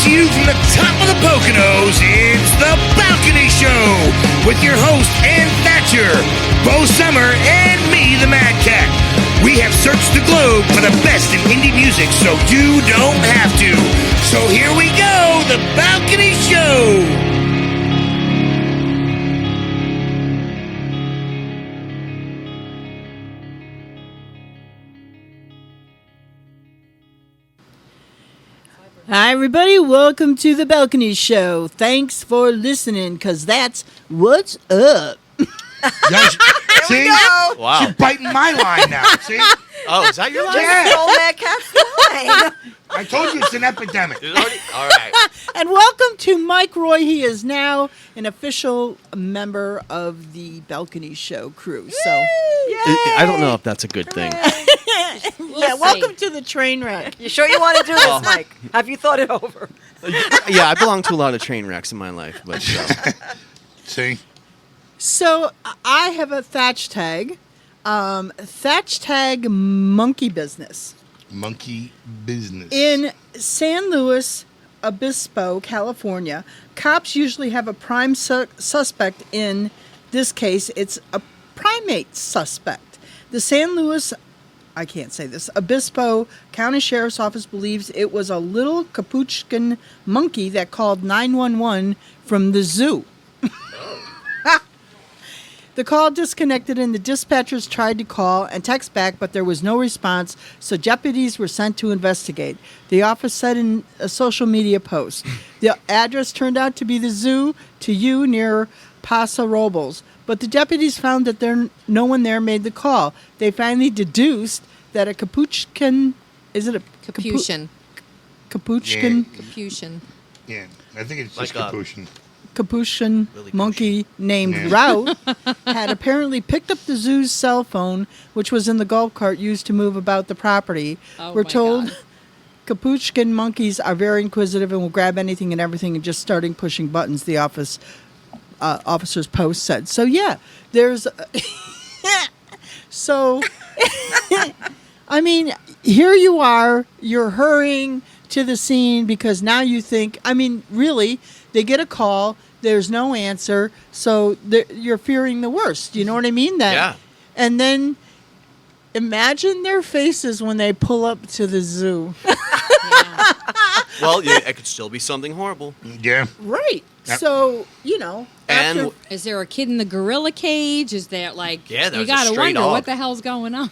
to you from the top of the Poconos, it's The Balcony Show with your host, Ann Thatcher, Bo Sommer, and me, the Madcat. We have searched the globe for the best in indie music, so you don't have to. So here we go, The Balcony Show. Hi, everybody. Welcome to The Balcony Show. Thanks for listening, because that's what's up. See? Wow. She's biting my line now, see? Oh, is that your line? Yeah. Stole Madcat's line. I told you it's an epidemic. All right. And welcome to Mike Roi. He is now an official member of the Balcony Show crew. So, I don't know if that's a good thing. welcome to the train wreck. You sure you want to do this, Mike? Have you thought it over? Yeah, I belong to a lot of train wrecks in my life, but See? So, I have a Thatch tag. Thatch tag monkey business. Monkey business. In San Luis Obispo, California, cops usually have a prime suspect. In this case, it's a primate suspect. The San Luis, I can't say this, Obispo County Sheriff's Office believes it was a little capuchin monkey that called 911 from the zoo. The call disconnected and the dispatchers tried to call and text back, but there was no response, so deputies were sent to investigate. The office said in a social media post, the address turned out to be the zoo to you near Paso Robles, but the deputies found that no one there made the call. They finally deduced that a capuchin, is it a Capuchin. Capuchin? Capuchin. Yeah, I think it's just Like, capuchin. Capuchin Really monkey named Yeah. Route had apparently picked up the zoo's cell phone, which was in the golf cart used to move about the property. Oh, We're my told God. capuchin monkeys are very inquisitive and will grab anything and everything and just starting pushing buttons, the officer's post said. So, yeah, there's... So, I mean, here you are, you're hurrying to the scene because now you think, I mean, really, they get a call, there's no answer, so you're fearing the worst. You know what I mean? Yeah. And then imagine their faces when they pull up to the zoo. well, it could still be something horrible. Yeah. Right. Yep. So, you know. And after- Is there a kid in the gorilla cage? Is there like? Yeah, you there's a gotta stray wonder dog. what the hell's going on.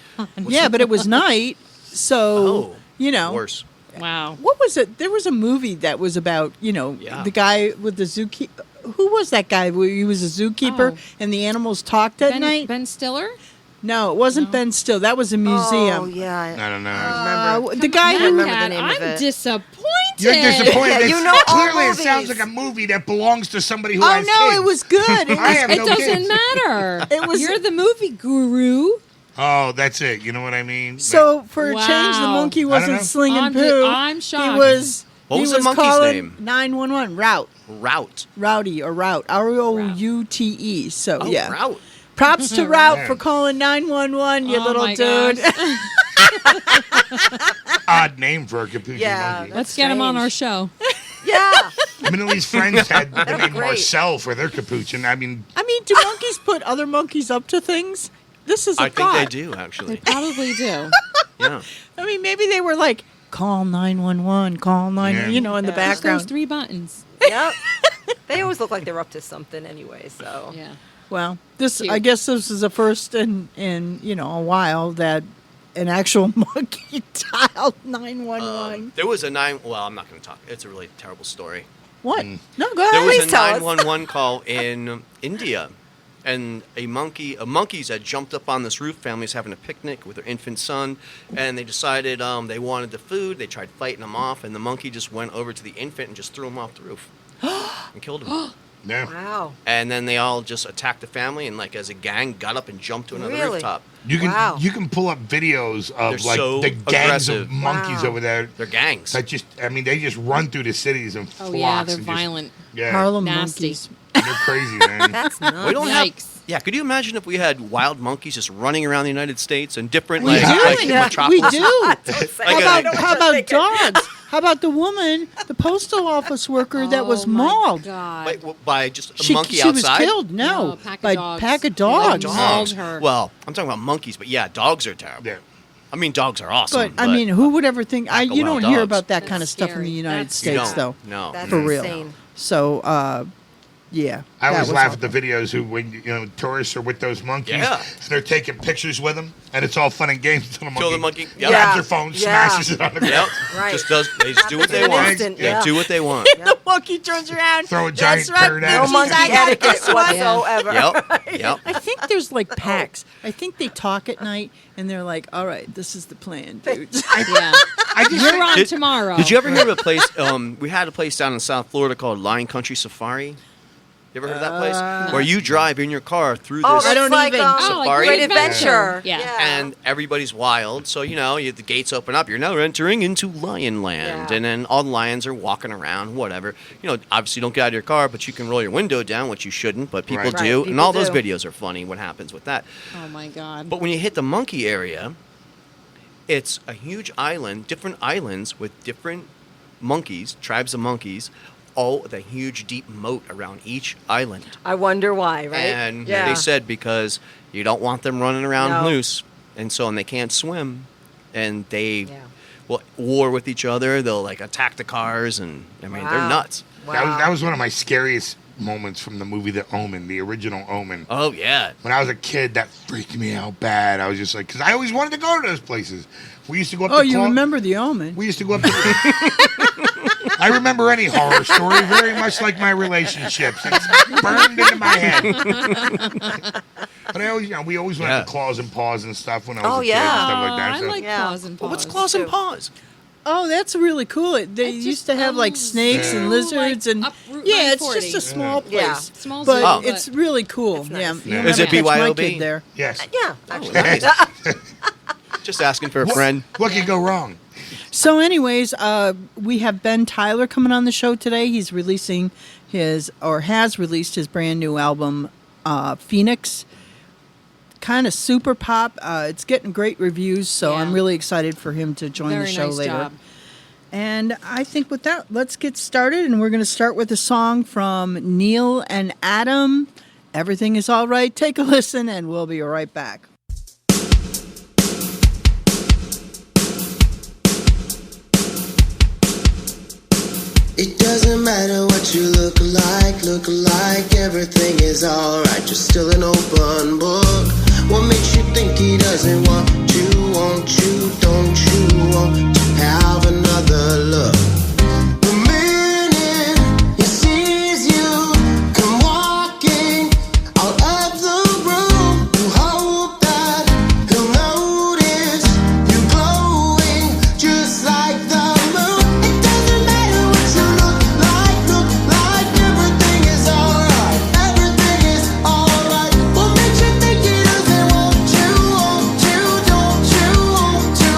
yeah, but it was night, so, you know. Worse. Wow. What was it? There was a movie that was about, you know, Yeah. the guy with the zookeeper. Who was that guy? Where he was a zookeeper Oh. and the animals talked at night? Ben Stiller? No, it wasn't No. Ben Still. That was a museum. Oh, yeah. I don't know. remember. The guy who remember the name of I'm it. disappointed. You're disappointed. Yeah, It's- you know all clearly, it sounds movies. like a movie that belongs to somebody who Oh has no, kids. it was good. It I was, have It no doesn't kids. matter. It was- You're the movie guru. Oh, that's it. You know what I mean? so for a change, the Wow. monkey I don't wasn't know. slinging poo. I'm shocked. He was. What he was the monkey's calling name? 911. Route. Rowdy or Route. Route. So Oh, yeah. Route. Props to Route Yeah. for calling 911. You Oh, little my dude. gosh. Odd name for a capuchin Yeah, monkey. Let's get him on our Strange. show. Yeah. Millie's friends had the name great. Marcel for their capuchin. I mean, Do monkeys put other monkeys up to things? This is a I think thought. they do, They actually. probably do. Yeah. I mean, maybe they were like, call 911, call 911, Yeah. you know, in the Yeah. Just those background. 3 buttons. Yep. They always look like they're up to something anyway, so. Yeah. Well, this Cute. I guess this is the first in you know, a while that an actual monkey dialed 911. There was a well, I'm not going to talk. It's a really terrible story. What? Mm. No, go There ahead. was Please a tell us. 911 call in India, and monkeys had jumped up on this roof. Family was having a picnic with their infant son, and they decided they wanted the food. They tried fighting them off, and the monkey just went over to the infant and just threw him off the roof and killed him. yeah. Wow. And then they all just attacked the family, and like as a gang, got up and jumped to another Really? rooftop. You can Wow. you can pull up videos of They're like so the gangs aggressive. of monkeys Wow. over there. They're gangs. That just they just run through the cities and Oh, flocks. yeah, they're and just- violent. yeah, Harlem Nasty. monkeys. they're crazy, man. That's nuts. We don't have. Yikes. Yeah, could you imagine if we had wild monkeys just running around the United States and different We like, do. like Yeah. metropolis? We do. Don't say Like that. a- I know what How you're about thinking. dogs? How about the woman, the postal office worker that was Oh, my mauled? God. Wait, by just a She, monkey she outside? was killed. No, by pack of dogs. Mauled her. Well, I'm talking about monkeys, but yeah, dogs are terrible. Yeah. I mean, dogs are awesome. But I mean, who would ever think? Pack of You don't wild hear dogs. about that That's kind of stuff in scary. the United That's States, no, though. no. That's For real. insane. So, yeah. I that always was laugh at awful. the videos when tourists are with those monkeys Yeah. and they're taking pictures with them, and it's all fun and games until the monkey, Till the monkey- grabs Yeah. their phone, Yeah. smashes it on the Yep. ground, Right. They just do what they Happens in an want. instant, They yeah. do what they want. The monkey turns around. Throw a giant That's right, turd at bitches, it. No She's monkey I got etiquette this one. whatsoever. Yep. I think there's like packs. I think they talk at night and they're like, "All right, this is the plan, dudes." Yeah. I just You're think- on Did- tomorrow. Did you ever hear of a place? We had a place down in South Florida called Lion Country Safari. You ever heard of that place? Where you drive in your car through Oh, this, that's don't like even- Safari? Great Adventure. Yeah. and everybody's wild. So the gates open up. You're now entering into Lion Land, Yeah. and then all the lions are walking around. Whatever. Obviously don't get out of your car, but you can roll your window down, which you shouldn't, but people Right. do. Right, And all people those do. videos are funny. What happens with that? Oh my God. But when you hit the monkey area, it's a huge island, different islands with different monkeys, tribes of monkeys, all with a huge deep moat around each island. I wonder why, right? And yeah. they said because you don't want them running around No. loose, and they can't swim, and they Yeah. will war with each other. They'll attack the cars, and they're Wow. nuts. Wow. That was one of my scariest moments from the movie The Omen, the original Omen. Oh yeah, When I was a kid, that freaked me out bad. I was just like, because I always wanted to go to those places. We used to go up Oh, to you Claw- remember the Omen? We used to go up to... I remember any horror story very much like my relationships. It's burned into my head. But we always went Yeah. to Claws and Paws and stuff when I was Oh, a kid yeah. and stuff like Oh, that. I So like Yeah. claws and paws. well, what's claws and paws? Oh, that's really cool. They I used just- to have like snakes and lizards and up Route yeah, it's 940. just a small place. Yeah. Small But zoo, Oh. it's really cool. It's nice. Yeah. Yeah. You Is never it catch my BYOB? kid there. yes. Yeah, actually. nice. Just asking for a friend. What could go wrong? So, anyways, we have Ben Tyler coming on the show today. He's has released his brand new album, Phoenix. Kind of super pop. It's getting great reviews, so Yeah. I'm really excited for him to join Very the show nice later. job. And I think with that, let's get started. And we're going to start with a song from Neil and Adam. Everything is all right. Take a listen, and we'll be right back. It doesn't matter what you look like, everything is alright, you're still an open book. What makes you think he doesn't want you, don't you want to have another look? The minute he sees you come walking out of the room, you hope that he'll notice you glowing just like the moon. It doesn't matter what you look like, everything is alright, everything is alright. What makes you think he doesn't want you, don't you want to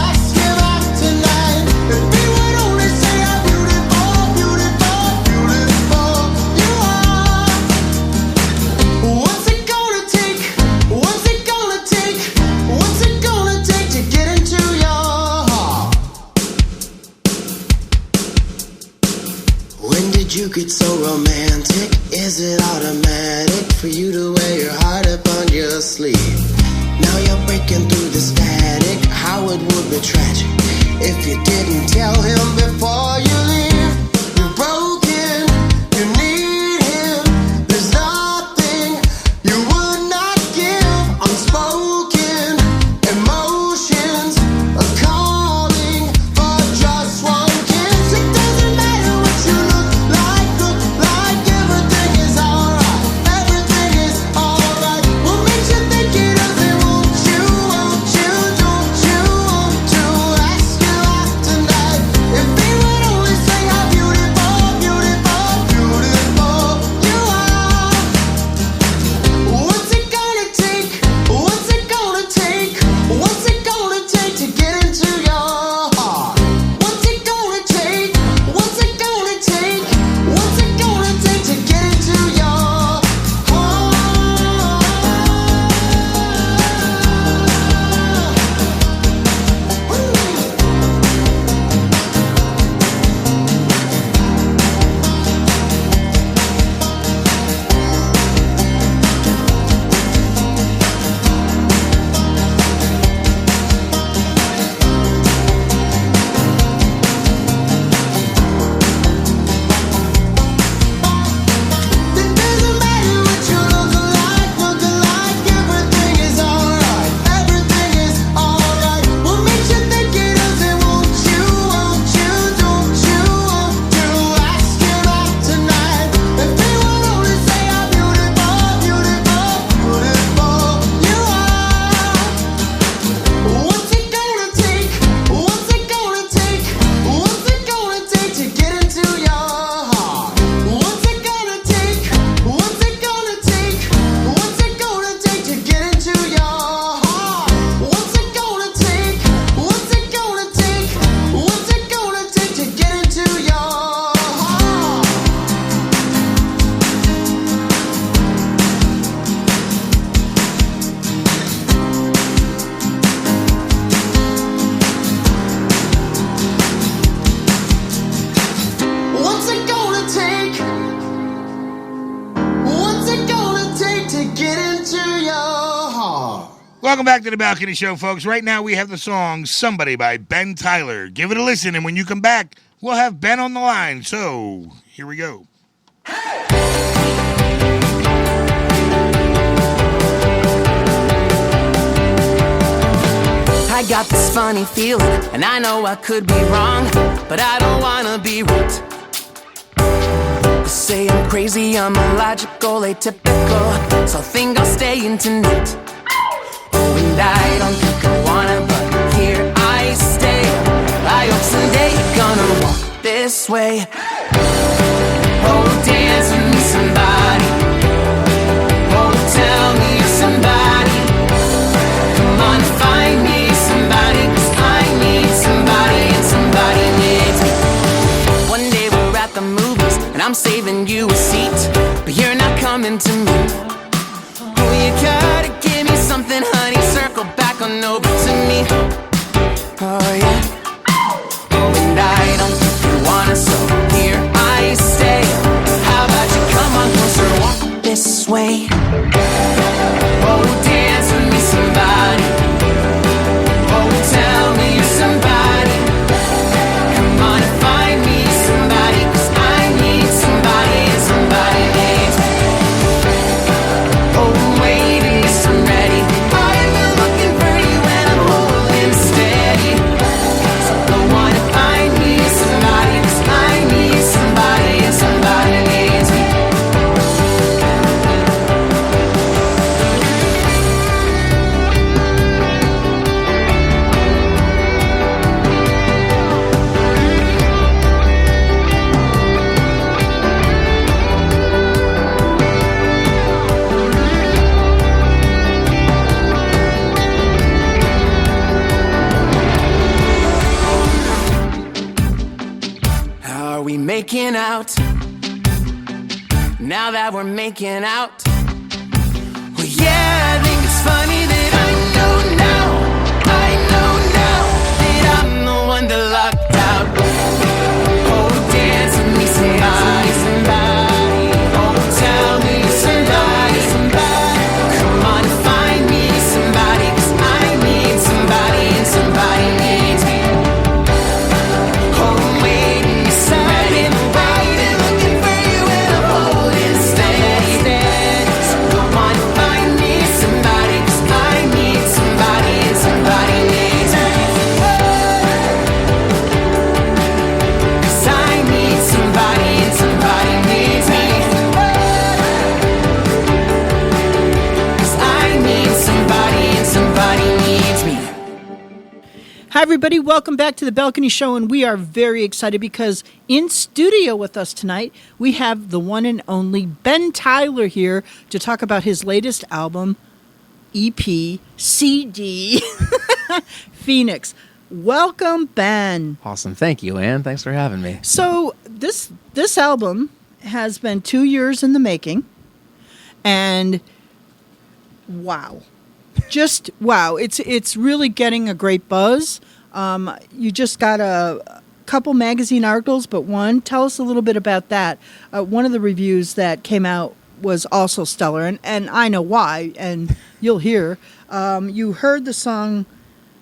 ask him out tonight? If he would only say how beautiful, beautiful, beautiful you are. What's it gonna take? What's it gonna take? What's it gonna take to get into your heart? When did you get so romantic? Is it automatic for you to wear your heart up on your sleeve? Now you're breaking through the static. How it would be tragic if you didn't tell him before you leave. You're broken, you need him. There's nothing you would not give. Unspoken emotions are calling for just one kiss. It doesn't matter what you look like, everything is alright, everything is alright. What makes you think he doesn't want you, don't you want to ask you out tonight? If Welcome back to the Balcony Show, folks. Right now we have the song Somebody by Ben Tyler. Give it a listen, and when you come back, we'll have Ben on the line. So, here we go. I got this funny feeling, and I know I could be wrong, but I don't wanna be right. They say I'm crazy, I'm illogical, atypical, so I think I'll stay in tonight. Oh, and I don't think I wanna, but here I stay. I hope someday you're gonna walk this way. Oh, dance with me, somebody. Oh, tell me you're somebody. Come on, find me somebody, 'cause I need somebody and somebody needs me. One day we're at the movies and I'm saving you a seat, but you're not coming to me. Oh, you gotta give me something, honey, circle back on over to me. Oh, yeah. Oh, and I don't think you wanna, so here I stay. How about you come on closer, walk this way. Oh, dance with me, somebody. Oh, tell me you're somebody. Come on and find me somebody, 'cause I need somebody and somebody needs me. Oh, I'm waiting, yes, I'm ready. I've been looking for you and I'm holding steady. So go on and find me somebody, 'cause I need somebody and somebody needs me. Are we making out? Now that we're making out. Well, yeah, I think it's funny that I know now that I'm the one that lucked out. Oh, dance with me, somebody. Oh, tell me somebody. Come on and find me somebody, 'cause I need somebody and somebody needs me. Oh, I'm waiting, yes, I'm ready. I've been looking for you and I'm holding steady. So go on and find me somebody, 'cause I need somebody and somebody needs me. 'Cause I need somebody and somebody needs me. 'Cause I need somebody and somebody needs me. Hi, everybody. Welcome back to the Balcony Show, and we are very excited because in studio with us tonight, we have the one and only Ben Tyler here to talk about his latest album, EP, CD, Phoenix. Welcome, Ben. Awesome. Thank you, Ann. Thanks for having me. So this album has been 2 years in the making, and wow. Just wow! It's really getting a great buzz. You just got a couple magazine articles, but one. Tell us a little bit about that. One of the reviews that came out was also stellar, and I know why, and you'll hear. You heard the song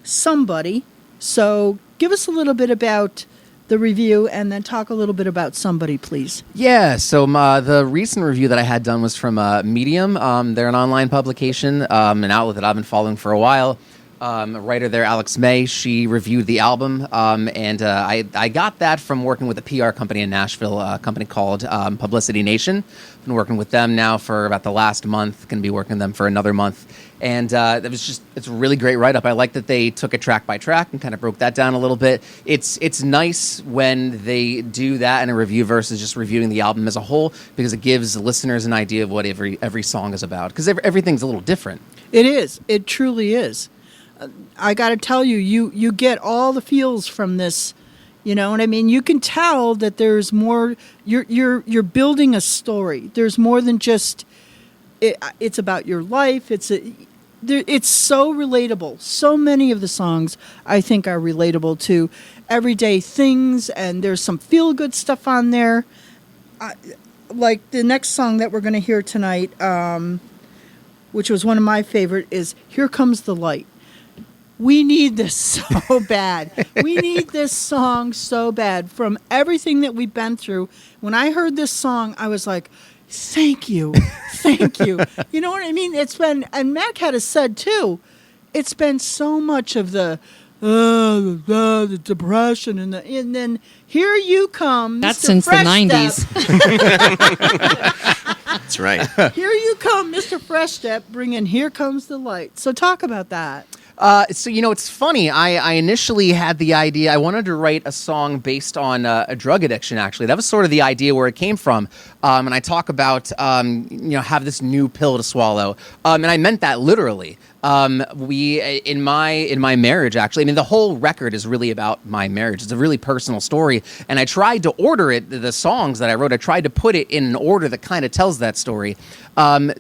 "Somebody," so give us a little bit about the review, and then talk a little bit about Somebody, please. Yeah, so the recent review that I had done was from Medium. They're an online publication, an outlet that I've been following for a while. A writer there, Alex May, she reviewed the album, and I got that from working with a PR company in Nashville, a company called Publicity Nation. Been working with them now for about the last month, going to be working with them for another month. And it's a really great write-up. I like that they took it track by track and kind of broke that down a little bit. It's nice when they do that in a review versus just reviewing the album as a whole, because it gives listeners an idea of what every song is about, because everything's a little different. It is. It truly is. I got to tell you, you get all the feels from this. You know what I mean? You can tell that there's more. You're building a story. There's more than just. It's about your life. It's so relatable. So many of the songs I think are relatable to everyday things, and there's some feel good stuff on there. Like the next song that we're going to hear tonight. which was one of my favorite, is Here Comes the Light. We need this so bad. We need this song so bad. From everything that we've been through, when I heard this song, I was like, thank you. Thank you. You know what I mean? It's been, and Madcat has said too, it's been so much of the depression and then here you come, That's Mr. since the Fresh 90s. Step. That's right. Here you come, Mr. Fresh Step, bringing Here Comes the Light. So talk about that. So, it's funny. I initially had the idea, I wanted to write a song based on a drug addiction, actually. That was sort of the idea where it came from. And I talk about, have this new pill to swallow. And I meant that literally. In my marriage, actually, the whole record is really about my marriage. It's a really personal story. And I tried to order it, the songs that I wrote, I tried to put it in an order that kind of tells that story.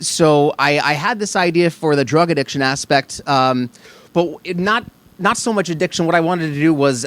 So I had this idea for the drug addiction aspect, but not so much addiction. What I wanted to do was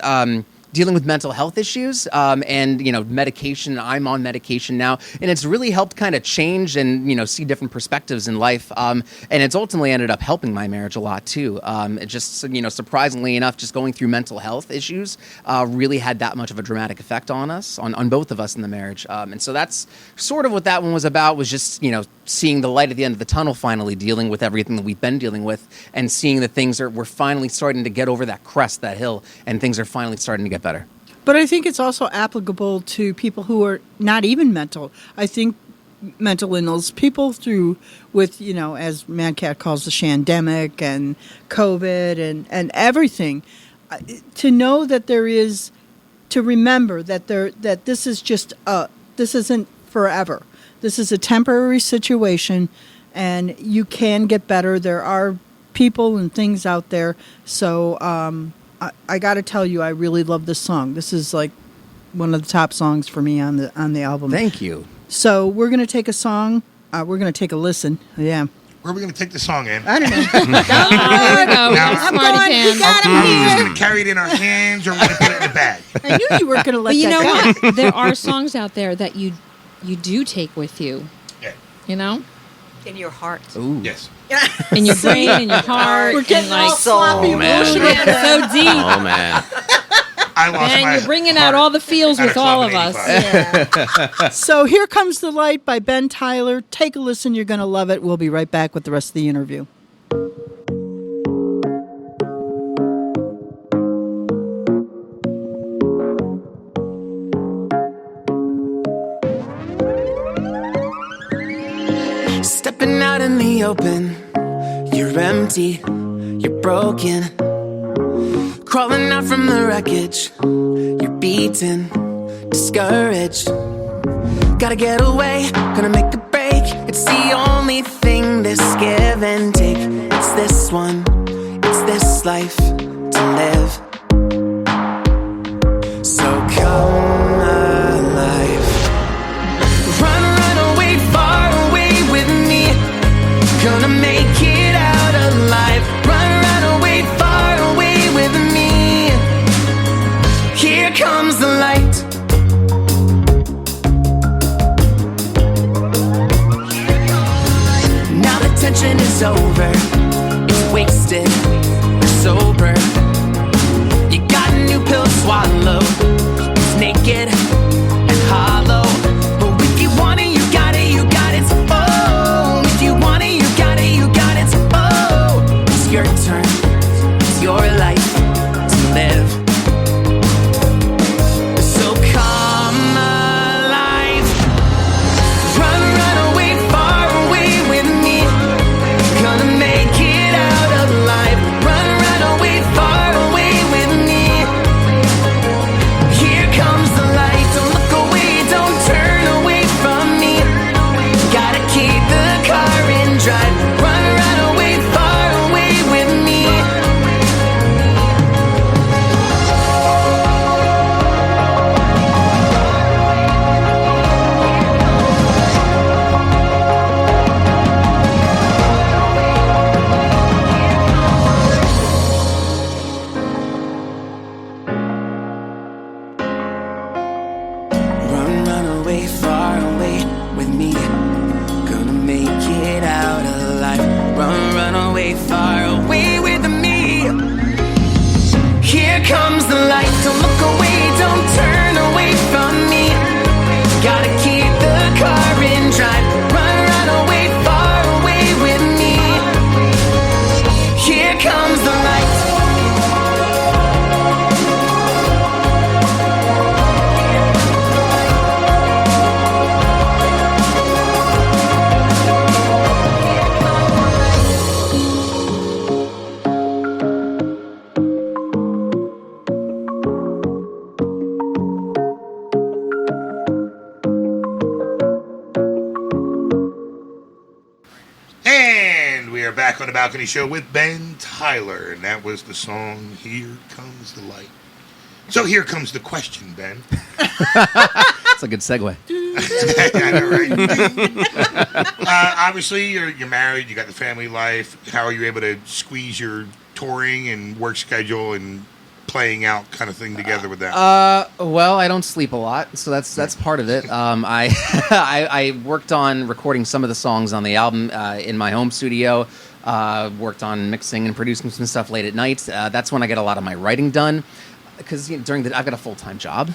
dealing with mental health issues and medication. I'm on medication now, and it's really helped kind of change and see different perspectives in life. And it's ultimately ended up helping my marriage a lot too. It just surprisingly enough, just going through mental health issues really had that much of a dramatic effect on us, on both of us in the marriage. And so that's sort of what that one was about. Was just seeing the light at the end of the tunnel, finally dealing with everything that we've been dealing with, and seeing that we're finally starting to get over that crest, that hill, and things are finally starting to get better. But I think it's also applicable to people who are not even mental. I think mental illness, people with, as Madcat calls the shandemic and COVID and everything, to know that to remember that this is just, this isn't forever. This is a temporary situation, and you can get better. There are people and things out there. So I got to tell you, I really love this song. This is like one of the top songs for me on the album. Thank you. So we're going to take a song. We're going to take a listen. Yeah. Where are we going to take the song in? I don't know. There we go. Now- Smarty You got pants. him We're here. going to carry it in our hands, or we're going to put it in the bag. I knew you weren't going to let But you know that go. what? There are songs out there that you do take with you. Yeah. In your heart. Ooh. Yes. In your brain, in your heart. We're getting and all sloppy man. emotional. so deep. Oh man. I lost And my you're bringing out heart all the feels at a with club all in of us. 85. Yeah. So Here Comes the Light by Ben Tyler. Take a listen. You're going to love it. We'll be right back with the rest of the interview. Stepping out in the open, you're empty, you're broken. Crawling out from the wreckage, you're beaten, discouraged. Gotta get away, gonna make a break. It's the only thing this give and take. It's this one, it's this life to live. So come alive. Run away, far away with me. Gonna make it out alive. Run away, far away with me. Here comes the light. Now the tension is over. It's wasted, sober. You got a new pill to swallow. It's naked and hollow. But if you want it, you got it, you got it. Oh, if you want it, you got it, you got it. Oh, it's your turn, it's your life to live. So come alive. Run away, far away with me. Gonna make it out alive. Run away, far away with me. Here comes the light. Don't look back on the Balcony Show with Ben Tyler, and that was the song "Here Comes the Light." So here comes the question, Ben. That's a good segue. I know, right? Obviously, you're married. You got the family life. How are you able to squeeze your touring and work schedule and playing out kind of thing together with that? Well, I don't sleep a lot, so that's part of it. I worked on recording some of the songs on the album in my home studio. Worked on mixing and producing some stuff late at night. That's when I get a lot of my writing done. Because I've got a full-time job,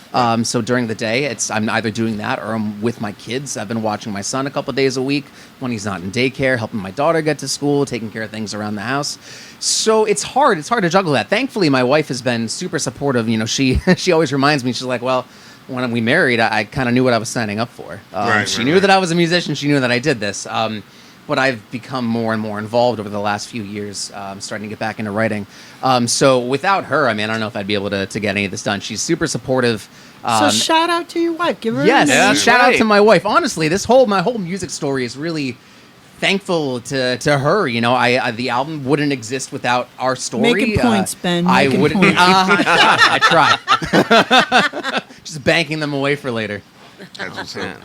so during the day, I'm either doing that or I'm with my kids. I've been watching my son a couple days a week when he's not in daycare, helping my daughter get to school, taking care of things around the house. So it's hard. It's hard to juggle that. Thankfully, my wife has been super supportive. You know, she always reminds me. She's like, well, when we married, I kind of knew what I was signing up for. She knew that I was a musician. She knew that I did this. But I've become more and more involved over the last few years, starting to get back into writing. So without her, I don't know if I'd be able to get any of this done. She's super supportive. So shout out to your wife. Give her yes, a name. shout out to my wife. Honestly, my whole music story is really thankful to her. You know, the album wouldn't exist without our story. Making points, Ben. I Making wouldn't. points. I try. Just banking them away for later. That's what's up.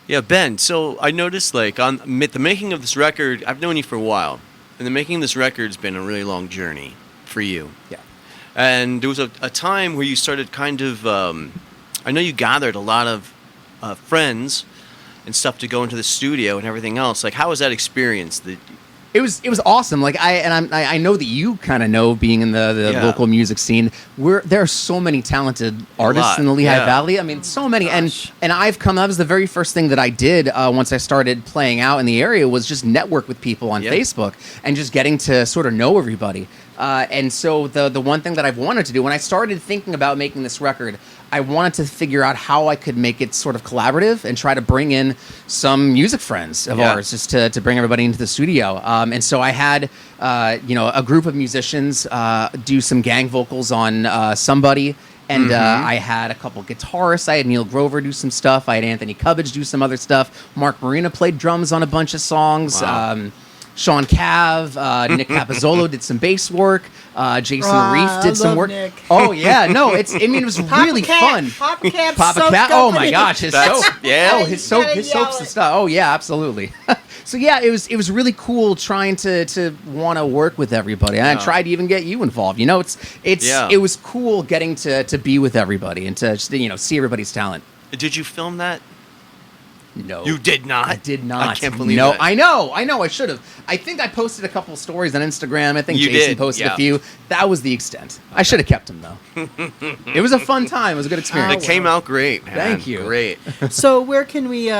Yeah, Ben, so I noticed, like, on the making of this record, I've known you for a while, and the making of this record's been a really long journey for you. Yeah. And there was a time where you started kind of, I know you gathered a lot of friends and stuff to go into the studio and everything else. Like, how was that experience? It was awesome. Like I know that you kind of know, being in the local music scene, there are so many talented artists in the Lehigh Valley. I mean, so many. Gosh. And that was the very first thing that I did once I started playing out in the area, was just network with people on Facebook and just getting to sort of know everybody. And so the one thing that I've wanted to do when I started thinking about making this record, I wanted to figure out how I could make it sort of collaborative and try to bring in some music friends of ours, just to bring everybody into the studio. And so I had, a group of musicians do some gang vocals on Somebody. And I had a couple guitarists. I had Neil Grover do some stuff. I had Anthony Cubbage do some other stuff. Mark Marina played drums on a bunch of songs. Wow. Sean Cav, Nick Capozzolo did some bass work. Jason Reef did some work. Nick. Oh yeah, no, it was really fun. Papa Cat. Papa Cat. Oh my gosh, his soap. Yeah. Oh, his soaps and stuff. Oh yeah, absolutely. So yeah, it was really cool trying to want to work with everybody. And I tried to even get you involved. You know, it was cool getting to be with everybody and to see everybody's talent. Did you film that? No. You did not? I did not. I can't believe no, that. I know. I should have. I think I posted a couple stories on Instagram. I think You Jason did, posted yeah. a few. That was the extent. I should have kept them, though. It was a fun time. It was a good experience. It came out great, man. Thank you. Great. So where can we,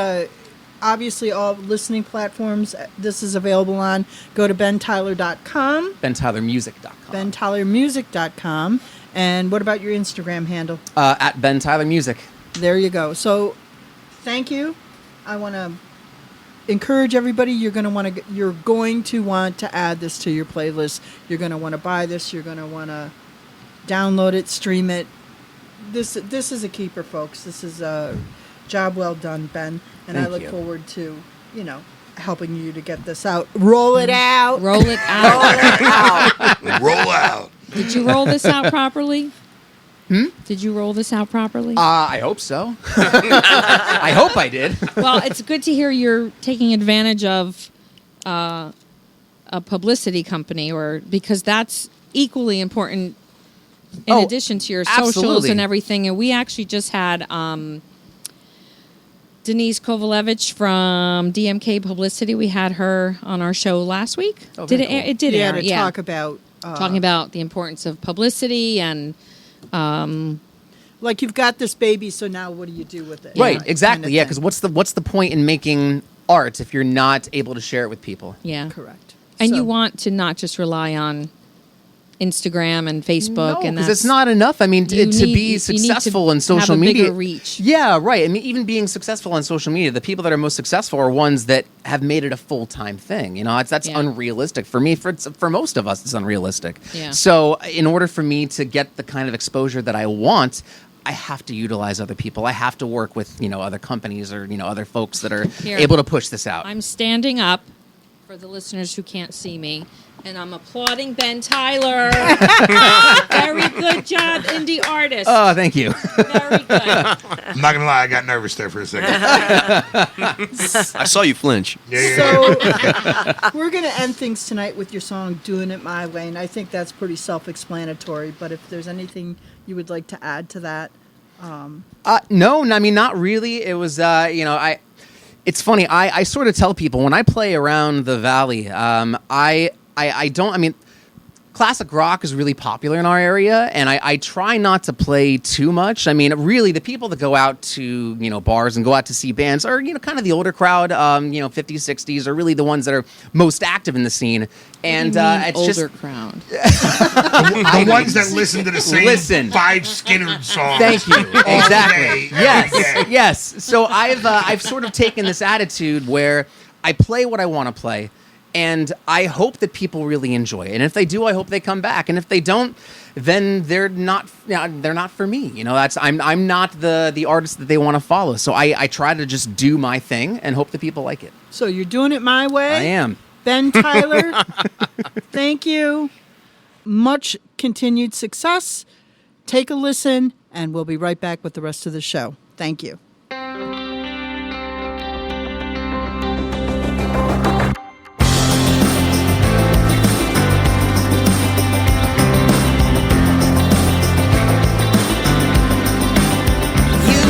obviously all listening platforms this is available on, go to bentyler.com. BenTylerMusic.com. bentylermusic.com. And what about your Instagram handle? At Ben Tyler Music. There you go. So thank you. I want to encourage everybody. You're going to want to add this to your playlist. You're going to want to buy this. You're going to want to download it, stream it. This is a keeper, folks. This is a job well done, Ben. And I look forward to, helping you to get this out. Roll it out. Roll it out. Roll out. Did you roll this out properly? Did you roll this out properly? I hope so. I hope I did. Well, it's good to hear you're taking advantage of a publicity company, because that's equally important in addition to your socials absolutely. and everything. And we actually just had Denise Kovalevich from DMK Publicity. We had her on our show last week. Oh, Did very it? cool. It did air. To talk about talking about the importance of publicity and. Like, you've got this baby, so now what do you do with it? Right, Kind exactly. of Yeah, thing. because what's the point in making art if you're not able to share it with people? Yeah. Correct. And So- you want to not just rely on Instagram and Facebook, and because it's not enough. I mean, you to need- be you need to successful in have social a media, bigger reach. Yeah, right. I mean, even being successful on social media, the people that are most successful are ones that have made it a full-time thing. You know, that's Yeah. unrealistic for me. For most of us, it's unrealistic. Yeah. So, in order for me to get the kind of exposure that I want, I have to utilize other people. I have to work with other companies or other folks that are Here. able to push this out. I'm standing up for the listeners who can't see me, and I'm applauding Ben Tyler. Very good job, indie artist. Oh, thank you. Very good. I'm not gonna lie, I got nervous there for a second. I saw you flinch. So we're going to end things tonight with your song "Doing It My Way," and I think that's pretty self-explanatory. But if there's anything you would like to add to that, No, I mean, not really. It was, it's funny. I sort of tell people when I play around the Valley, I don't, I mean, classic rock is really popular in our area, and I try not to play too much. I mean, really, the people that go out to, bars and go out to see bands are, kind of the older crowd, 50s, 60s are really the ones that are most active in the scene. And it's older just crowd. The ones that listen to the same 5 Skinner songs. Thank you. Exactly. Day, every day. Yes. So I've sort of taken this attitude where I play what I want to play, and I hope that people really enjoy it. And if they do, I hope they come back. And if they don't, then they're not for me. I'm not the artist that they want to follow. So I try to just do my thing and hope that people like it. so you're doing it my way. I am. Ben Tyler, thank you. Much continued success. Take a listen, and we'll be right back with the rest of the show. Thank you. You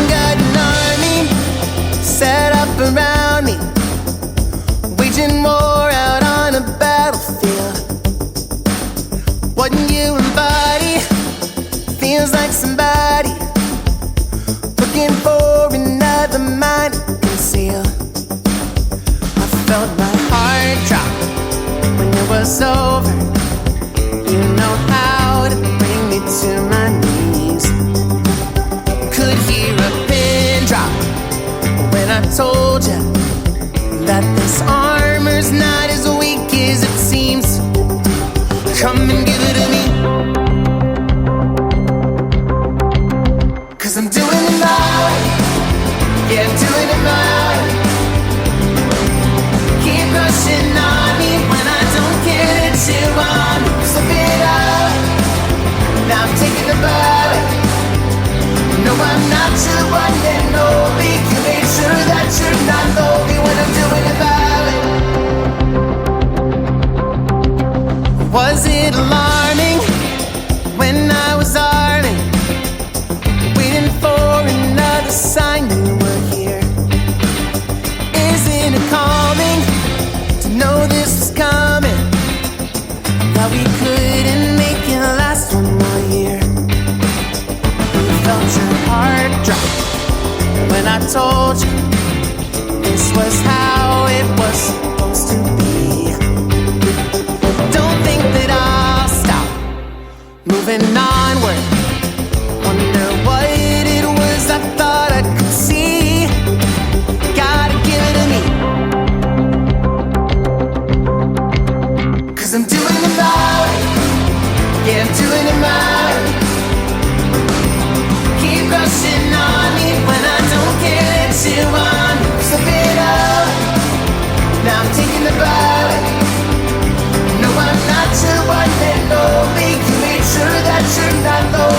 got an army set up around me, waging war out on a battlefield. What you embody feels like somebody looking for another mind to conceal. I felt my heart drop when it was over. You know how to bring me to my knees. Could hear a pin drop when I told you that this armor's not as weak as it seems. Come and give it to me, 'cause I'm doing it my way. Yeah, I'm doing it my way. Keep rushing on me when I don't get it. You want me, slip it out. Now I'm taking the body. No, I'm not your one and only. You make sure that you're not lonely when I'm doing it my way. Was it alarming when I was arming, waiting for another sign you were here? Isn't it calming to know this was coming, that we couldn't make it last one more year? You felt your heart drop when I told you this was how it was supposed to be. Don't think that I'll stop moving onward. Wonder what it was I thought I could see. Gotta give it to me, 'cause I'm doing it my way. Yeah, I'm doing it my way. Keep rushing on me when I don't get it. You want me, slip it out. Now I'm taking the body. No, I'm not your one and only. You made sure that you're not lonely.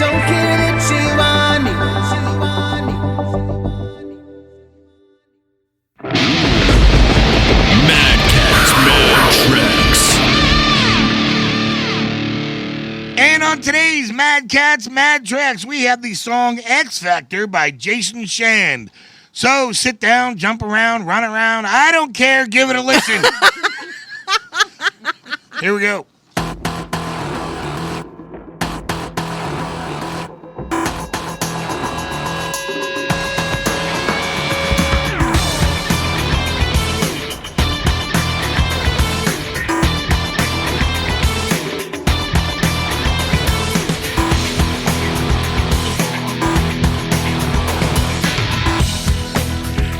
Don't hear the Giovanni. Madcat's Mad Tracks. And on today's Mad Cats, Mad Tracks, we have the song X Factor by Jason Shand. So sit down, jump around, run around. I don't care. Give it a listen. Here we go.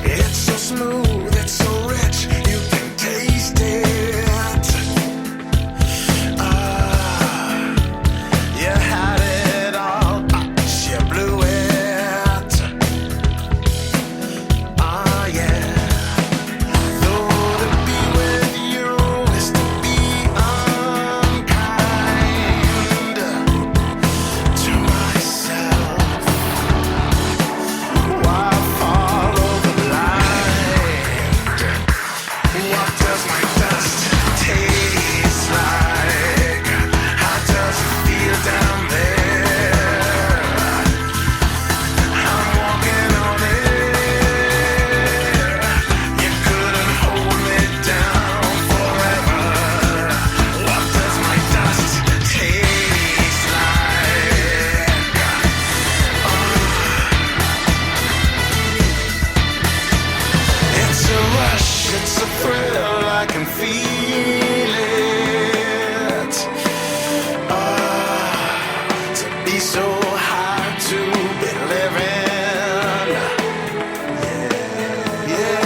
It's so smooth, it's so rich, you can taste it. You had it all, but you blew it. Yeah. Though to be with you is to be unkind to myself. Why follow the blind? What does my dust taste like? How does it feel down there? I'm walking on air. You couldn't hold me down forever. What does my dust taste like? It's a rush, it's a thrill, I can feel it. To be so high, to be living. Yeah.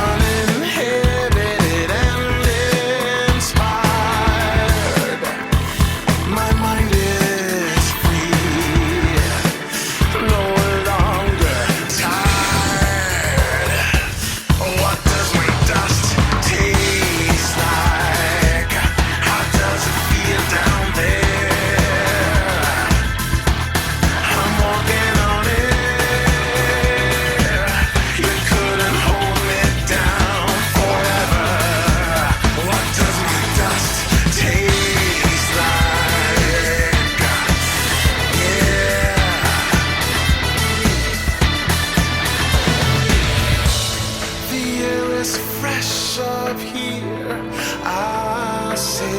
Uninhibited and inspired. My mind is free. No longer tired. What does my dust taste like? How does it feel down there? I'm walking on air. You couldn't hold me down forever. What does my dust taste like? Yeah. The air is fresh up here, I say.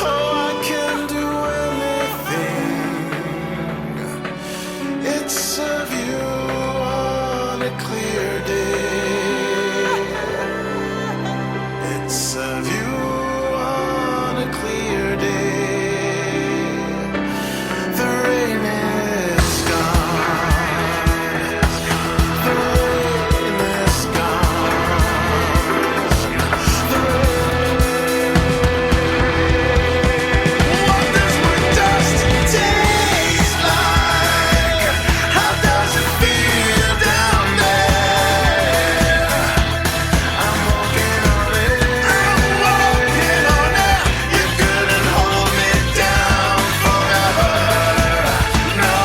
Oh, I can do anything. It's a view on a clear day. It's a view on a clear day. The rain is gone. The rain is gone. The rain. What does my dust taste like? How does it feel down there? I'm walking on it. I'm walking on it. You couldn't hold me down forever. No.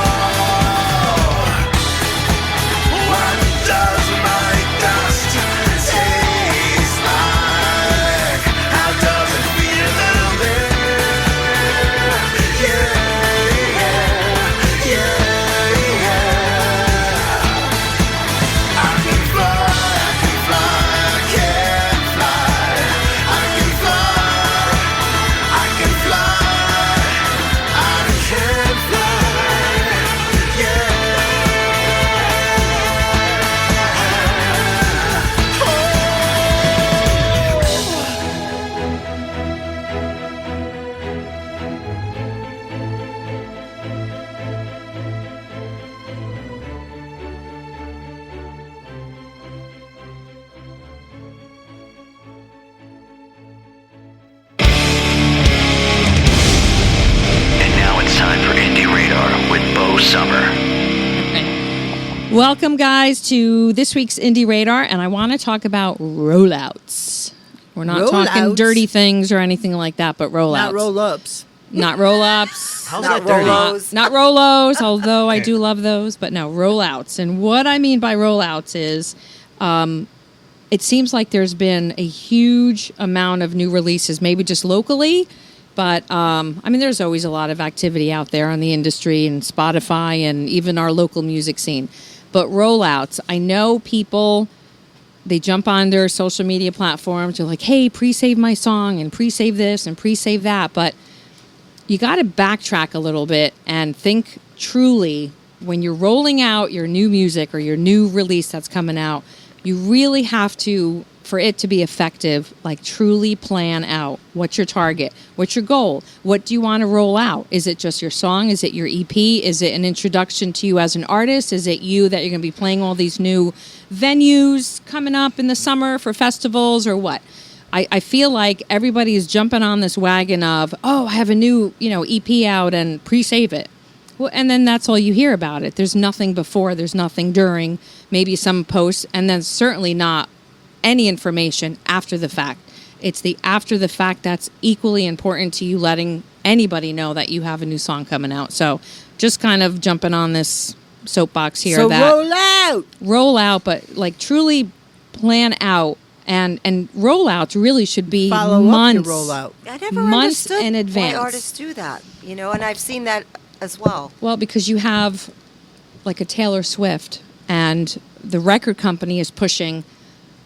What does my dust taste like? How does it feel down there? Yeah, yeah, yeah. I can fly, I can fly, I can fly. I can fly, I can fly, I can fly. Yeah. And now it's time for Indie Radar with Bo Sommer. Welcome, guys, to this week's Indie Radar, and I want to talk about rollouts. We're not talking Rollouts. dirty things or anything like that, but rollouts. Not roll-ups. Not roll-ups. How's Not that dirty? Rolos. Not Rolos, although I do love those, but no, rollouts. And what I mean by rollouts is it seems like there's been a huge amount of new releases, maybe just locally, but I mean, there's always a lot of activity out there on the industry and Spotify and even our local music scene. But rollouts, I know people, they jump on their social media platforms, they're like, hey, pre-save my song and pre-save this and pre-save that, but you got to backtrack a little bit and think truly when you're rolling out your new music or your new release that's coming out, you really have to, for it to be effective, like truly plan out what's your target, what's your goal, what do you want to roll out? Is it just your song? Is it your EP? Is it an introduction to you as an artist? Is it you that you're going to be playing all these new venues coming up in the summer for festivals or what? I feel like everybody is jumping on this wagon of, oh, I have a new, EP out and pre-save it. Well, and then that's all you hear about it. There's nothing before, there's nothing during, maybe some posts, and then certainly not any information after the fact. It's the after the fact that's equally important to you letting anybody know that you have a new song coming out. So just kind of jumping on this soapbox here. So that roll out. Roll out, but like truly plan out. And rollouts really should be Follow months. up your rollout. I never months understood in advance. why artists do that, and I've seen that as well. Well, because you have like a Taylor Swift, and the record company is pushing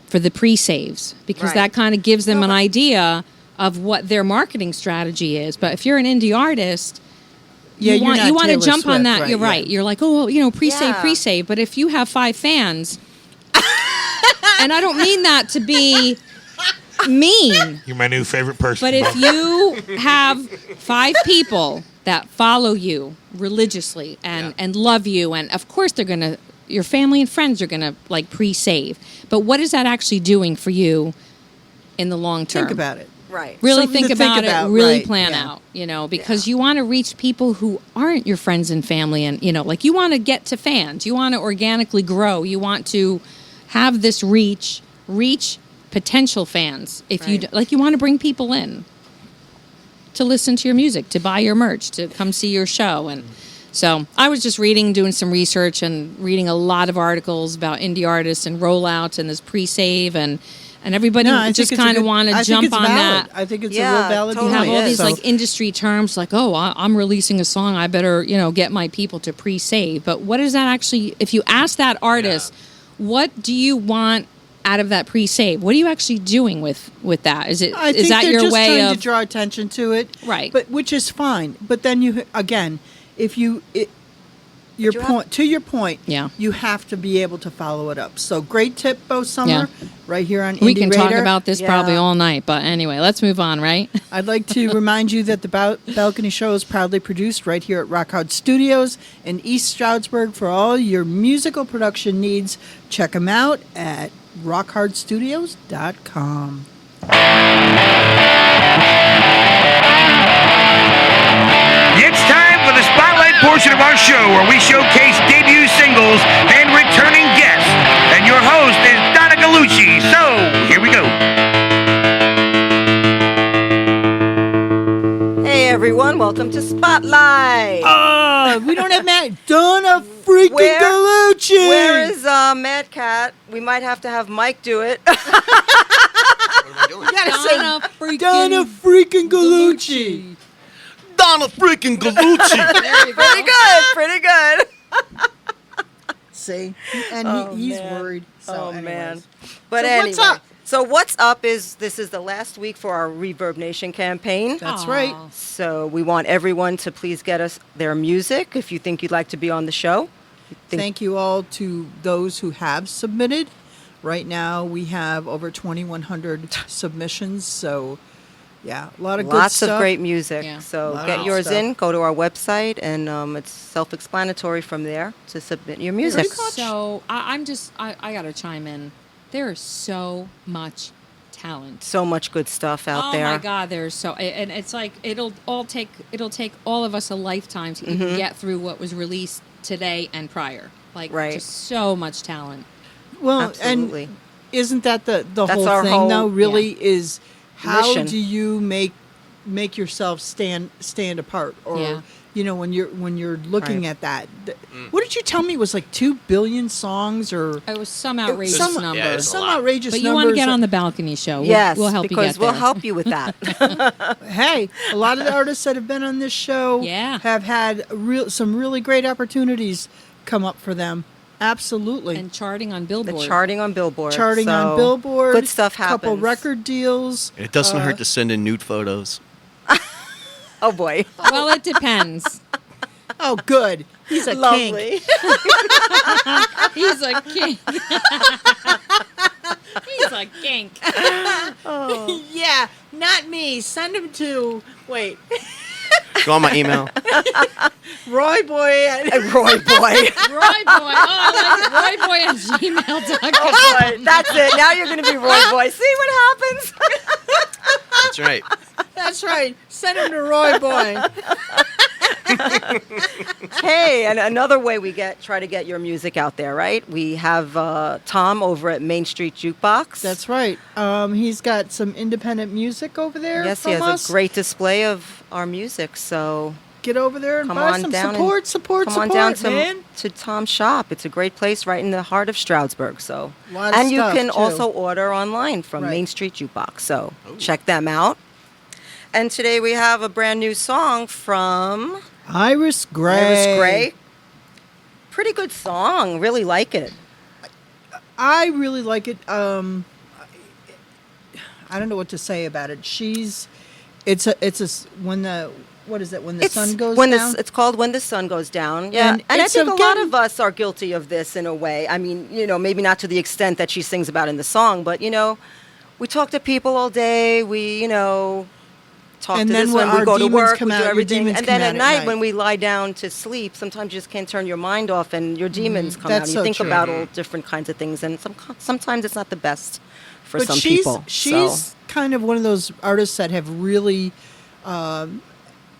for the pre-saves because Right. that kind of gives them an idea of what their marketing strategy is. But if you're an indie artist, Yeah, you you're not want to Taylor jump on Swift, that. right, You're yeah. right. You're like, oh, pre-save, Yeah. pre-save. But if you have 5 fans, and I don't mean that to be mean. You're my new favorite person. But if you have 5 people that follow you religiously and love you, and of course they're going to, your family and friends are going to like pre-save. But what is that actually doing for you in the long term? Think about it. Right. Really Something think to about think about, it, really right, plan yeah. out, because you want to reach people who aren't your friends and family. And, like you want to get to fans. You want to organically grow. You want to have this reach potential fans. If you Right. you want to bring people in to listen to your music, to buy your merch, to come see your show. And so I was just doing some research and reading a lot of articles about indie artists and rollouts and this pre-save and everybody No, I think just it's a kind of good- want I to think jump it's on valid. that. I think it's a Yeah, real valid totally You have point. all these So- like industry terms like, oh, I'm releasing a song. I better, get my people to pre-save. But what is that actually? If you ask that artist, what do you want out of that pre-save? What are you actually doing with that? Is I think that they're your just way trying of to draw attention to it, Right. But which is fine. But then if your you point to your point, Yeah. you have to be able to follow it up. So great tip, Bo Sommer, Yeah. right here on we Indie can talk Radar. about this Yeah. probably all night. But anyway, let's move on, right? I'd like to remind you that the Balcony Show is proudly produced right here at Rock Hard Studios in East Stroudsburg. For all your musical production needs, check them out at rockhardstudios.com. It's time for the spotlight portion of our show where we showcase debut singles and returning guests. And your host is Donna Gallucci. So, here we go. Hey everyone, welcome to Spotlight. We don't have Donna freaking Gallucci. Where is Madcat? We might have to have Mike do it. What am I doing? Donna freaking Gallucci. Donna freaking Gallucci. There you go. Pretty good. See? And he's man. worried. So Oh man. anyways. But So anyway. what's up? So what's up is this is the last week for our Reverb Nation campaign. That's right. So we want everyone to please get us their music if you think you'd like to be on the show. Thank you all to those who have submitted. Right now, we have over 2,100 submissions. So, yeah, a lot of good Lots stuff. of great music. Yeah. So Lot get of yours stuff. in. Go to our website, and it's self-explanatory from there to submit your music. So I got to chime in. There is so much talent. So much good stuff out there. Oh my God, there's so, and it's like it'll take all of us a lifetime to even get through what was released today and prior. Like Right. just so much talent. Well, Absolutely. and isn't that the That's whole our thing whole- though? Really is how Mission. do you make yourself stand apart, or Yeah. when you're looking Right. at that. What did you tell me it was like 2 billion songs or It was some outrageous some, number. yeah, it's a some lot. outrageous But numbers? you want to get on the balcony show. Yes, we'll help because you get we'll there. help you with that. Hey, a lot of the artists that have been on this show Yeah. have had some really great opportunities come up for them. Absolutely. And charting on The Billboard. charting on Billboard. Charting so on Billboard. Good stuff happens. Couple record deals. It doesn't hurt to send in nude photos. Oh boy. Well, it depends. Oh, good. He's a kink. Lovely. He's a king. He's a kink. Yeah, not me. Send him to Go on my email. Roy Boy. Roy boy. Roy Boy. Oh, I like it. Roy Boy at gmail.com. Oh boy. That's it. Now you're going to be Roy boy. See what happens? That's right. That's right. Send him to Roy Boy. Hey, and another way we try to get your music out there, right? We have Tom over at Main Street Jukebox. That's right. He's got some independent music over there. Yes, from he has us. a great display of our music. So Get over there and come buy on some down. support, come on down man. to Tom's shop. It's a great place right in the heart of Stroudsburg. So, Lot of and you stuff, can too. also order online from Right. Main Street Jukebox. So check them out. And today we have a brand new song from Iris Gray. Iris Gray. Pretty good song. Really like it. I really like it. I don't know what to say about it. When the sun goes down. It's called When the Sun Goes Down. Yeah, And and I it's think a lot again- of us are guilty of this in a way. I mean, maybe not to the extent that she sings about in the song, but we talk to people all day. We talk And to then this when one, we our go to demons work, come we out, do your everything, demons and then come at out at night night. when we lie down to sleep, sometimes you just can't turn your mind off, and your demons come out. That's And you so think true. about all different kinds of things, and sometimes it's not the best for But some she's people. she's kind of one of those artists that have really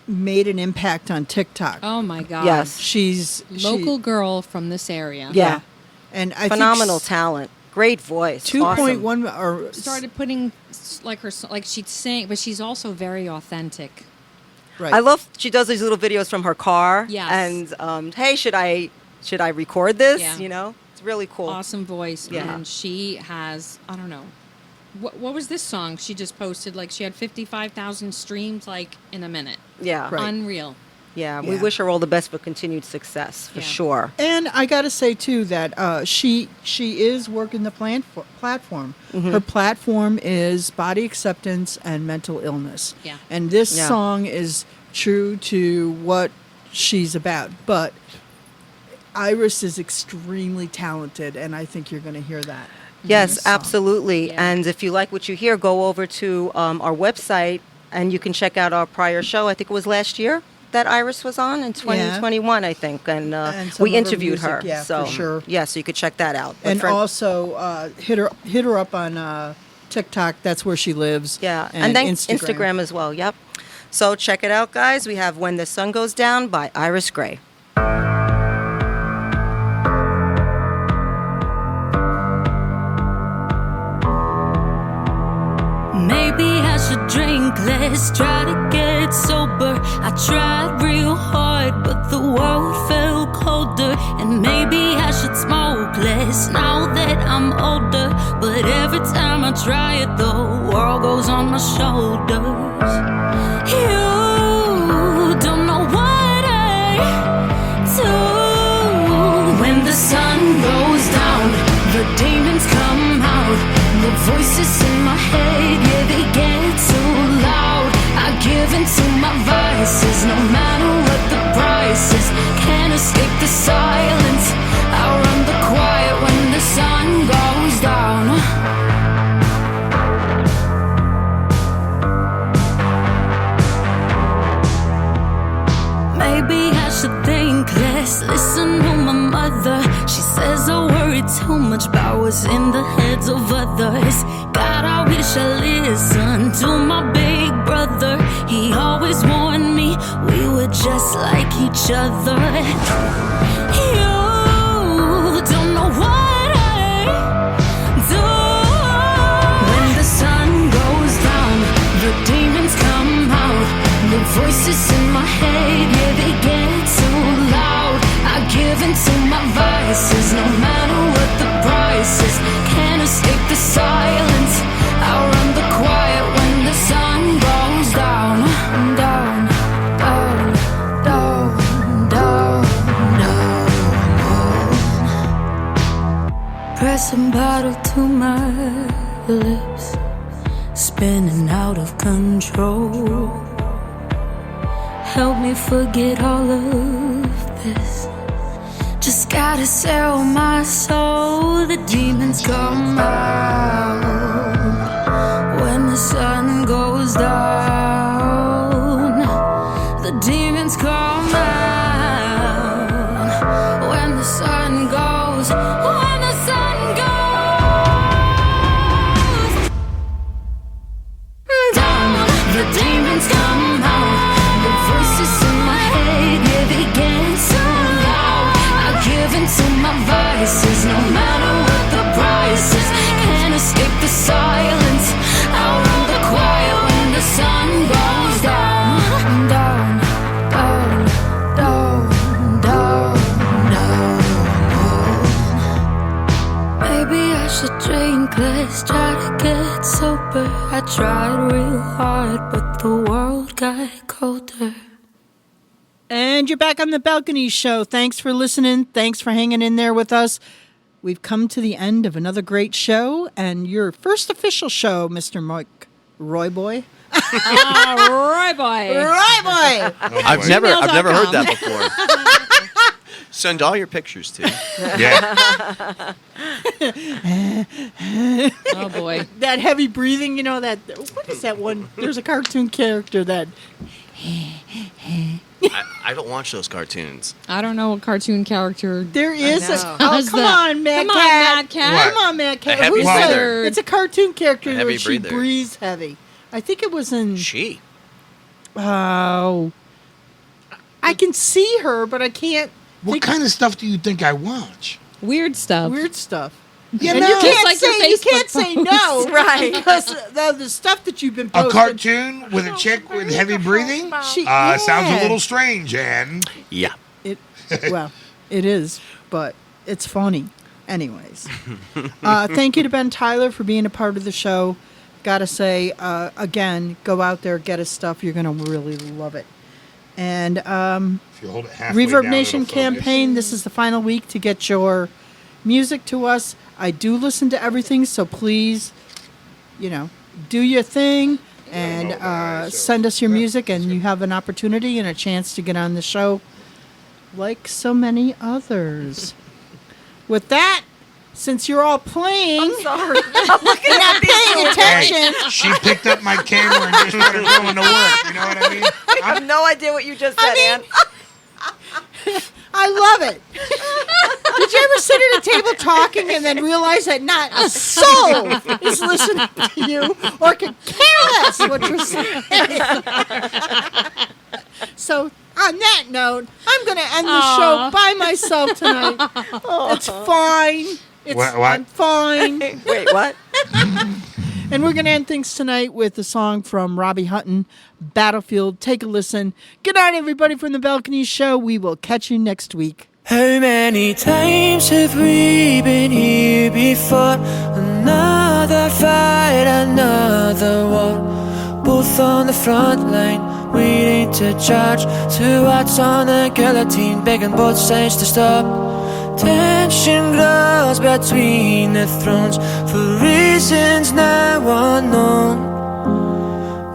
made an impact on TikTok. Oh, my God. Yes. She's Local girl from this area. Yeah. and I Phenomenal think talent, great voice, 2.1 or Started putting like she'd sing, but she's also very authentic. right. I love she does these little videos from her car. Yes. And hey, should I record this? Yeah. It's really cool. Awesome voice. Yeah. And she has, I don't know. What was this song she just posted? Like she had 55,000 streams like in a minute. Yeah. Right. Unreal. Yeah. We Yeah. wish her all the best for continued success for Yeah. sure. And I got to say too that she is working the platform. Mm-hmm. Her platform is body acceptance and mental illness. Yeah. And this Yeah. song is true to what she's about. But Iris is extremely talented, and I think you're going to hear that. in Yes, this song. absolutely. Yeah. And if you like what you hear, go over to our website and you can check out our prior show. I think it was last year that Iris was on in 2021, I think. And, And some we of her interviewed music, her. yeah, so, for sure. Yeah, so you could check that out. But And for- also hit her up on TikTok. That's where she lives. Yeah, and then Instagram. Instagram as well. Yep. So check it out, guys. We have When the Sun Goes Down by Iris Gray. Maybe I should drink less, try to get sober. I tried real hard, but the world felt colder. And maybe I should smoke less now that I'm older. But every time I try it, the world goes on my shoulders. You don't know what I do. When the sun goes down, the demons come out. The voices in my head, yeah, they get too loud. I give in to my vices, no matter what the price is. Can't escape the silence. I run the quiet when the sun goes down. Maybe I should think less, listen to my mother. She says I worry too much about what's in the heads of others. God, I wish I listened to my big brother. He always warned me we were just like each other. You don't know what I do. lives spinning out of control. Help me forget all of this. Just gotta sell my soul. The demons come out when the sun goes down. The demons come out when the sun goes. When the sun goes down. The demons come out. The voices in my head, yeah, they get so loud. I give in to my vices, no matter what the price is. Can't escape the silence. I'll run the choir when the sun goes down. Down, down, down, down, down. Maybe I should drink less, try to get sober. I tried real hard, but the world got colder. And you're back on the Balcony Show. Thanks for listening. Thanks for hanging in there with us. We've come to the end of another great show and your first official show, Mr. Mike Roi Boy. Roy boy. Roi Boy. I've never heard that before. Send all your pictures to. Yeah. Oh boy. That heavy breathing, you know, that, what is that one? There's a cartoon character that, I don't watch those cartoons. I don't know what cartoon character. there is a, know. oh, How's come that? on, Madcat. Come on, Madcat. What? Come on, Madcat. A heavy Who's that? breather. It's a cartoon character A where heavy she breather. breathes heavy. I think it was in, She. oh, I can see her, but I can't What think kind of stuff do you think I watch? Weird stuff. weird stuff. You And know, you can't like your say you Facebook can't say no, Right. Because the stuff that you've been a posting. cartoon with a chick with heavy breathing She- sounds yeah. a little strange, Anne. Yeah. It, well, it is, but it's funny. Anyways, thank you to Ben Tyler for being a part of the show. Gotta say, again, go out there, get his stuff. You're gonna really love it. And If you hold it halfway Reverb down, Nation it'll focus. campaign. This is the final week to get your music to us. I do listen to everything, so please, do your thing and send us your music, and you have an opportunity and a chance to get on the show like so many others. With that, since you're all playing, I'm sorry. I'm looking you're not at these paying two. attention. Hey, she picked up my camera and just started going to work. You know what I mean? I have no idea what you just said, Ann. I love it. Did you ever sit at a table talking and then realize that not a soul is listening to you or could care less what you're saying? So, on that note, I'm going to end the show by myself tonight. It's fine. What? I'm fine. Wait, what? And we're going to end things tonight with a song from Robbie Hutton, Battlefield. Take a listen. Good night, everybody, from the Balcony Show. We will catch you next week. How many times have we been here before? Another fight, another war. Both on the front line, waiting to charge. Two hearts on the guillotine, begging both sides to stop. Tension grows between the thrones for reasons now unknown.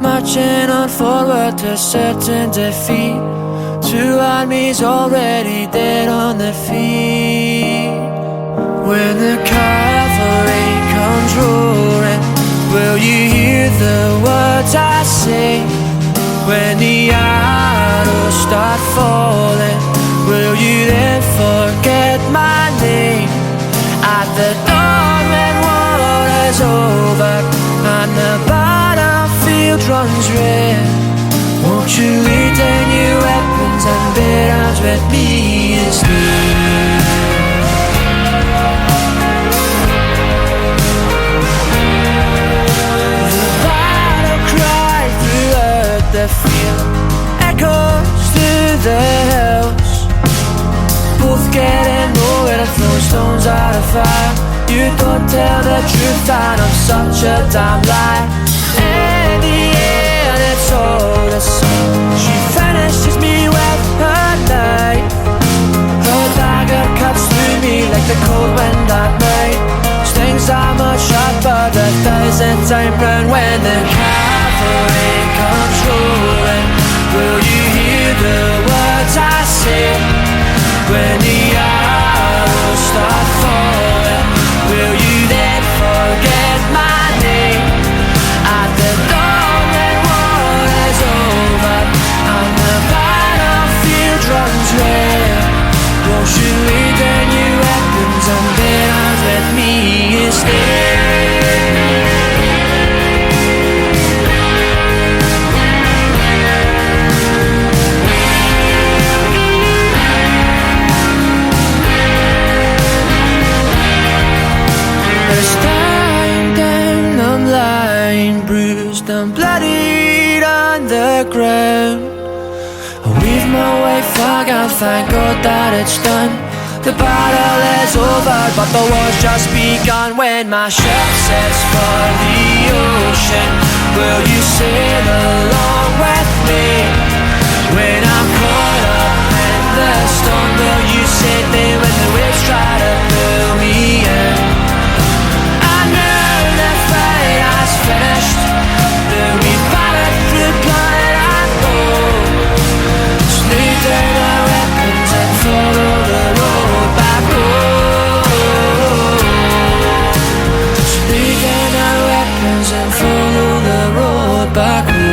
Marching on forward to certain defeat. Two armies already dead on their feet. When the cavalry comes roaring, will you hear the words I say? When the arrows start falling, will you then forget my name? At the dawn when war is over and the battlefield runs red, won't you lay down your weapons and bear arms with me instead? The battle cry throughout the field echoes through the hills. Both getting nowhere and throwing stones out of fire. You don't tell the truth and I'm such a damn lie. In the end it's all the same. She finishes me with her knife. Her dagger cuts through me like the cold wind at night. Stings are much sharper 1,000 time round when the cavalry comes rolling. Will you hear the words I say when the arrows start falling? Will you then forget my name at the dawn when war is over and the battlefield runs red? Won't you lead their new weapons and their arms with me instead? As time down, I'm lying bruised and bloodied on the ground. I weave my way forward, thank God that it's done. The battle is over, but the war's just begun. When my ship sets for the ocean, will you sail along with me? When I'm caught up in the storm, will you save me when the waves try to pull me in? I know the fight has finished, though we battled through blood and gold. Just lay down our weapons and follow the road back home. Just lay down our weapons and follow the road back home.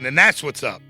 And that's what's up.